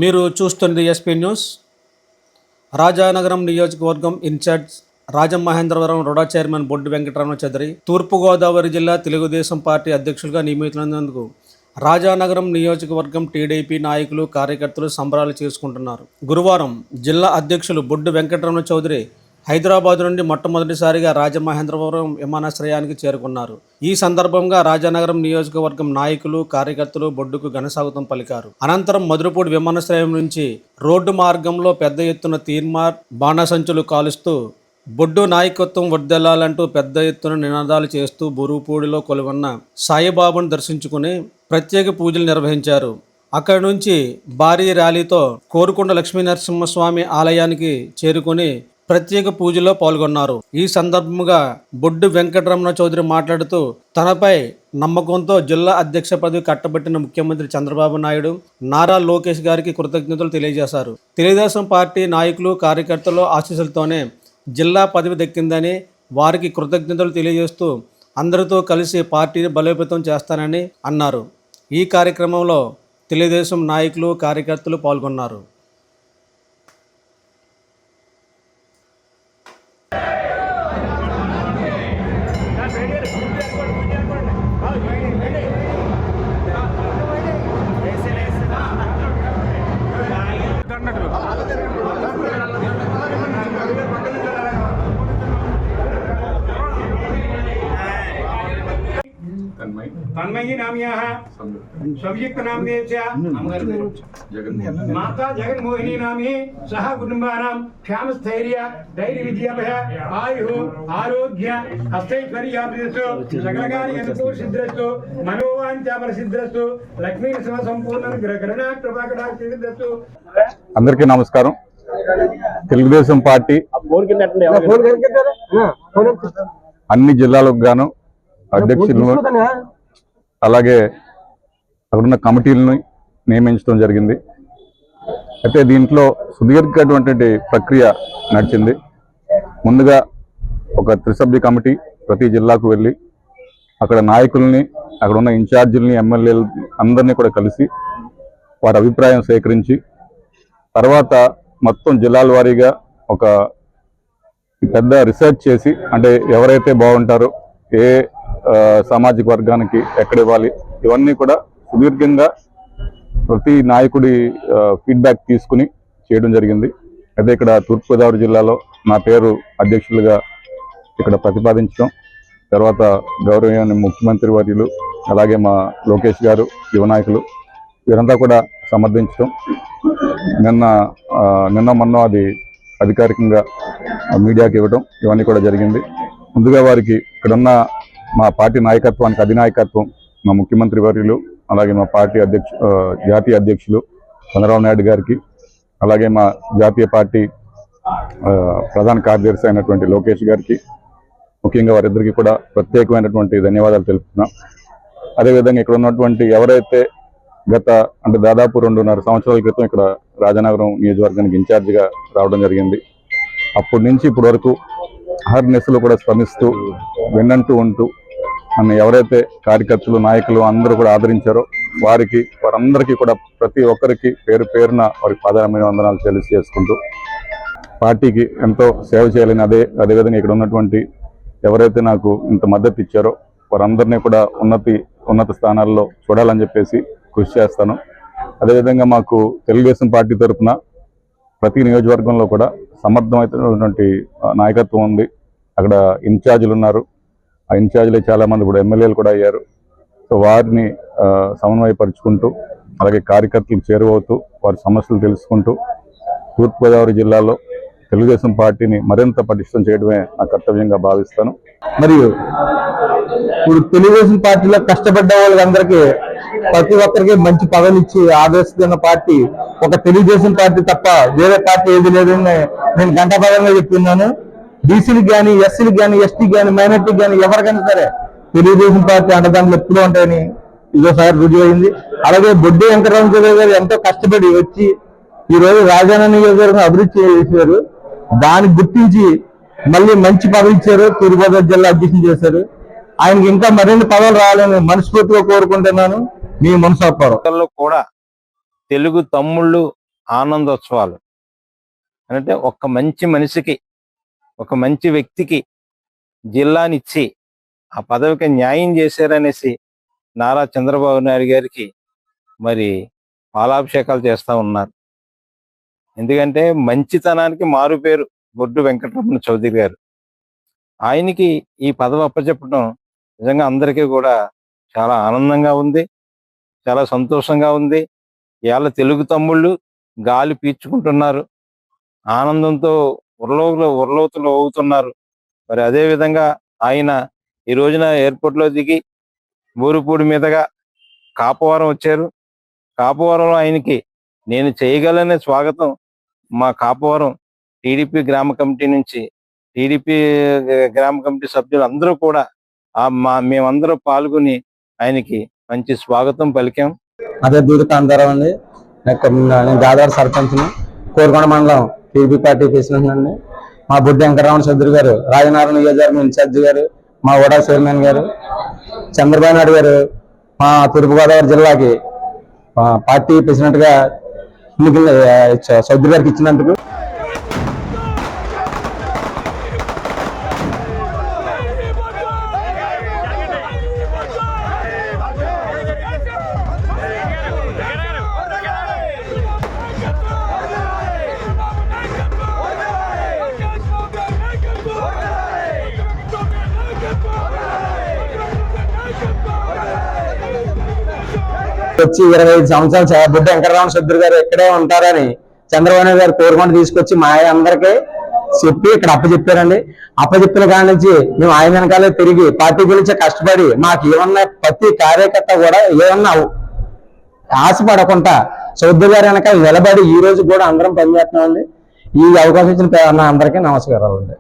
మీరు చూస్తున్నది SP news. Rajanagaram నియోజకవర్గం incharge Rajamahendravaram RUDA chairman Boddu Venkataramana Chowdary తూర్పుగోదావరి జిల్లా తెలుగుదేశం పార్టీ అధ్యక్షులుగా నియమితున్నందుకు రాజానగరం నియోజకవర్గం టీడీపీ నాయకులు కార్యకర్తలు సంబరాలు చేసుకుంటున్నారు. గురువారం జిల్లా అధ్యక్షులు బొడ్డు వెంకటరమణ చౌదరి హైదరాబాద్ నుండి మొట్టమొదటిసారిగా రాజమహేంద్రవరం విమానాశ్రయానికి చేరుకున్నారు. ఈ సందర్భంగా రాజానగరం నియోజకవర్గం నాయకులు కార్యకర్తలు బొడ్డుకు ఘనస్వాగతం పలికారు. అనంతరం మధురపూడి విమానాశ్రయం నుంచి రోడ్డు మార్గంలో పెద్ద ఎత్తున తీర్మార్ బాణసంచులు కాలుస్తూ బొడ్డు నాయకత్వం వర్ధిల్లాలంటూ పెద్ద ఎత్తున నినాదాలు చేస్తూ బురుపూడిలో కొలువన్న సాయిబాబాను దర్శించుకుని ప్రత్యేక పూజలు నిర్వహించారు. అక్కడి నుంచి భారీ ర్యాలీతో కోరుకొండ లక్ష్మీనరసింహస్వామి ఆలయానికి చేరుకుని ప్రత్యేక పూజలో పాల్గొన్నారు. ఈ సందర్భంగా బొడ్డు వెంకటరమణ చౌదరి మాట్లాడుతూ తనపై నమ్మకంతో జిల్లా అధ్యక్ష పదవి కట్టబెట్టిన ముఖ్యమంత్రి చంద్రబాబు నాయుడు, నారా లోకేష్ గారికి కృతజ్ఞతలు తెలియజేశారు. తెలుగుదేశం పార్టీ నాయకులు కార్యకర్తల ఆశీస్సులతోనే జిల్లా పదవి దక్కిందని వారికి కృతజ్ఞతలు తెలియజేస్తూ అందరితో కలిసి పార్టీని బలోపేతం చేస్తానని అన్నారు. ఈ కార్యక్రమంలో తెలుగుదేశం నాయకులు కార్యకర్తలు పాల్గొన్నారు. तन्मयी नाम्याः संयुक्त नाम्ने च माता जगन्मोहिनी नाम्नी सह कुटुंबानां क्षामस्थैर्य धैर्य विजयाभय आयुः आरोग्य हस्तैश्वर्याभिवृद्धिस्तु सकलकार्येषु सिद्धिस्तु मनोवाञ्छाफलसिद्धिस्तु लक्ष्मी संपूर्ण ग्रहणा कृपाकटाक्षसिद्धिस्तु। అందరికీ నమస్కారం. తెలుగుదేశం పార్టీ అన్ని జిల్లాలకు గాను అధ్యక్షులను అలాగే అక్కడున్న కమిటీలను నియమించడం జరిగింది. అయితే దీంట్లో సుదీర్ఘమైనటువంటి ప్రక్రియ నడిచింది. ముందుగా ఒక త్రిసభ్య కమిటీ ప్రతి జిల్లాకు వెళ్ళి అక్కడ నాయకుల్ని, అక్కడ ఉన్న ఇన్ఛార్జీలని, ఎమ్మెల్యేలు అందరినీ కూడా కలిసి వారి అభిప్రాయం సేకరించి తర్వాత మొత్తం జిల్లాల వారీగా ఒక పెద్ద రీసెర్చ్ చేసి, అంటే ఎవరైతే బాగుంటారో, ఏ సామాజిక వర్గానికి ఎక్కడ ఇవ్వాలి, ఇవన్నీ కూడా సుదీర్ఘంగా ప్రతి నాయకుడి ఫీడ్బ్యాక్ తీసుకుని చేయడం జరిగింది. అయితే ఇక్కడ తూర్పుగోదావరి జిల్లాలో నా పేరు అధ్యక్షులుగా ఇక్కడ ప్రతిపాదించడం, తర్వాత గౌరవనీయ ముఖ్యమంత్రి వర్యులు అలాగే మా లోకేష్ గారు, యువ నాయకులు వీరంతా కూడా సమర్థించడం, నిన్న మొన్న అది అధికారికంగా మీడియాకి ఇవ్వడం, ఇవన్నీ కూడా జరిగింది. ముందుగా వారికి ఇక్కడున్న మా పార్టీ నాయకత్వానికి అధినాయకత్వం మా ముఖ్యమంత్రి వర్యులు అలాగే మా పార్టీ జాతీయ అధ్యక్షులు చంద్రబాబు నాయుడు గారికి, అలాగే మా జాతీయ పార్టీ ప్రధాన కార్యదర్శి అయినటువంటి లోకేష్ గారికి, ముఖ్యంగా వారిద్దరికీ కూడా ప్రత్యేకమైనటువంటి ధన్యవాదాలు తెలుపుతున్నాం. అదేవిధంగా ఇక్కడ ఉన్నటువంటి ఎవరైతే అంటే దాదాపు 2.5 సంవత్సరాల క్రితం ఇక్కడ రాజానగరం నియోజకవర్గానికి ఇన్ఛార్జిగా రావడం జరిగింది. అప్పటి నుంచి ఇప్పటి వరకు అహర్నిశలు కూడా శ్రమిస్తూ వెన్నంటూ ఉంటూ నన్ను ఎవరైతే కార్యకర్తలు, నాయకులు అందరూ కూడా ఆదరించారో వారందరికీ కూడా ప్రతి ఒక్కరికి పేరు పేరున వారికి పాదాభివందనాలు తెలియజేసుకుంటూ పార్టీకి ఎంతో సేవ చేయాలని, అదేవిధంగా ఇక్కడ ఉన్నటువంటి ఎవరైతే నాకు ఇంత మద్దతు ఇచ్చారో వారందరినీ కూడా ఉన్నత స్థానాల్లో చూడాలని చెప్పేసి కృషి చేస్తాను. అదేవిధంగా మాకు తెలుగుదేశం పార్టీ తరఫున ప్రతి నియోజకవర్గంలో కూడా సమర్థమైనటువంటి నాయకత్వం ఉంది. అక్కడ ఇన్ఛార్జీలు ఉన్నారు. ఆ ఇన్ఛార్జీలే చాలామంది ఇప్పుడు ఎమ్మెల్యేలు కూడా అయ్యారు. సో వారిని సమన్వయపరుచుకుంటూ అలాగే కార్యకర్తలకు చేరువవుతూ వారి సమస్యలు తెలుసుకుంటూ తూర్పుగోదావరి జిల్లాలో తెలుగుదేశం పార్టీని మరింత పటిష్టం చేయడమే నా కర్తవ్యంగా భావిస్తాను. మరియు ఇప్పుడు తెలుగుదేశం పార్టీలో కష్టపడ్డ వాళ్ళందరికీ ప్రతి ఒక్కరికి మంచి పదవులు ఇచ్చి ఆదరిస్తున్న పార్టీ ఒక తెలుగుదేశం పార్టీ తప్ప వేరే పార్టీ ఏది లేదని నేను గంటపదంగా చెప్తున్నాను. బీసీలకు కానీ, ఎస్సీలకు కానీ, ఎస్టీకి కానీ, మైనార్టీకి కానీ ఎవరికైనా సరే తెలుగుదేశం పార్టీ అండదండలు ఎప్పుడూ ఉంటాయని ఇదోసారి రుజువు అయింది. అలాగే బొడ్డి వెంకటరామచంద్ర గారు ఎంతో కష్టపడి వచ్చి ఈ రోజు రాజానగరం నియోజకవర్గం అభివృద్ధి చేశారు. దాన్ని గుర్తించి మళ్ళీ మంచి పదవి ఇచ్చారు. తూర్పుగోదావరి జిల్లా అధ్యక్షులు చేశారు. ఆయనకి ఇంకా మరిన్ని పదవులు రావాలని మనస్ఫూర్తిగా కోరుకుంటున్నాను. మీ మనసాపారం కూడా తెలుగు తమ్ముళ్ళు ఆనందోత్సవాలు అంటే ఒక మంచి మనిషికి, ఒక మంచి వ్యక్తికి జిల్లానిచ్చి ఆ పదవికి న్యాయం చేశారనేసి నారా చంద్రబాబు నాయుడు గారికి మరి పాలాభిషేకాలు చేస్తూ ఉన్నారు. ఎందుకంటే మంచితనానికి మారు పేరు బొడ్డు వెంకటరమణ చౌదరి గారు. ఆయనకి ఈ పదవి అప్పచెప్పడం నిజంగా అందరికీ కూడా చాలా ఆనందంగా ఉంది, చాలా సంతోషంగా ఉంది. ఇవాళ తెలుగు తమ్ముళ్ళు గాలి పీల్చుకుంటున్నారు, ఆనందంతో ఉర్లోతులు అవుతున్నారు. మరి అదే విధంగా ఆయన ఈ రోజున ఎయిర్పోర్ట్లో దిగి బూరుపూడి మీదుగా కాపవరం వచ్చారు. కాపవరంలో ఆయనకి నేను చేయగలనే స్వాగతం మా కాపవరం టీడీపీ గ్రామ కమిటీ నుంచి, టీడీపీ గ్రామ కమిటీ సభ్యులు అందరూ కూడా మేమందరూ పాల్గొని ఆయనకి మంచి స్వాగతం పలికాం. అదే దూరకాంతారావు అండి. నేను దాదాపు సర్పంచ్ని, కోరుకొండ మండలం టీడీపీ పార్టీ ప్రెసిడెంట్ అండి. మా బొడ్డి వెంకటరమణ చౌదరి గారు రాజనగరం నియోజకవర్గం ఇన్ఛార్జి గారు, మా ఓడా చైర్మన్ గారు, చంద్రబాబు నాయుడు గారు మా తూర్పుగోదావరి జిల్లాకి పార్టీ ప్రెసిడెంట్ గా చౌదరి గారికి ఇచ్చినందుకు వచ్చి 25 సంవత్సరాలు బొడ్డి వెంకటరమణ చౌదరి గారు ఇక్కడే ఉంటారని చంద్రబాబు నాయుడు గారు కోరుకొని తీసుకొచ్చి మా అందరికీ చెప్పి ఇక్కడ అప్పచెప్పారండి. అప్పచెప్పిన కాడి నుంచి మేము ఆయన వెనకాలే తిరిగి పార్టీ గురించి కష్టపడి మాకు ఏమన్నా ప్రతి కార్యకర్త కూడా ఏమన్నా ఆశపడకుండా చౌదరి గారి వెనకాల నిలబడి ఈ రోజు కూడా అందరం పనిచేస్తున్నామండి. ఈ అవకాశం ఇచ్చిన అందరికీ నమస్కారాలు అండి.